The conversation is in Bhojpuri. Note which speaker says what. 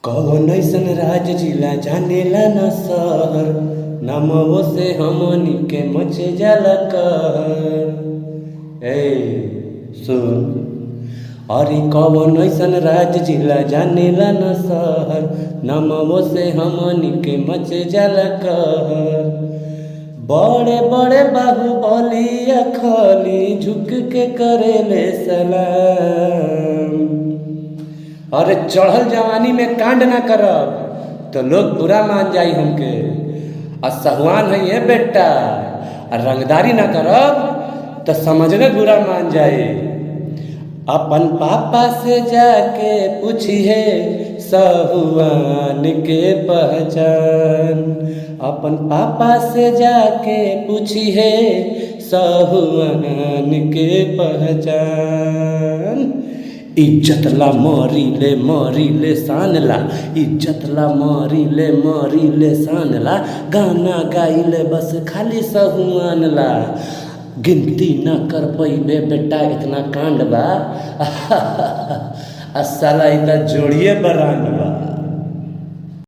Speaker 1: कौन ऐसन राज जिला जानेला न शहर, नामवो से हमनी के मचे जाला कहर। सुन, अरे कौन ऐसन राज जिला जानेला न शहर, नामवो से हमनी के मचे जाला कहर। बड़े बड़े बाहुबली अखली झुक के करेले सलाम। अरे चढ़ल जवानी में कांड ना करब तो लोग बुरा मान जाई हमके। असहुआन है ये बेटा, रंगदारी ना करब तो समझने बुरा मान जाए। अपन पापा से जाके पूछिए सहुआन के पहचान। अपन पापा से जाके पूछिए सहुआन के पहचान। इज्जत ला मरी ले शान ला, इज्जत ला मरी ले शान ला। गाना गाइले बस खाली सहुआन ला, गिनती ना कर पैबे बेटा इतना कांड बा। साला इतना जोड़िए बरान बा।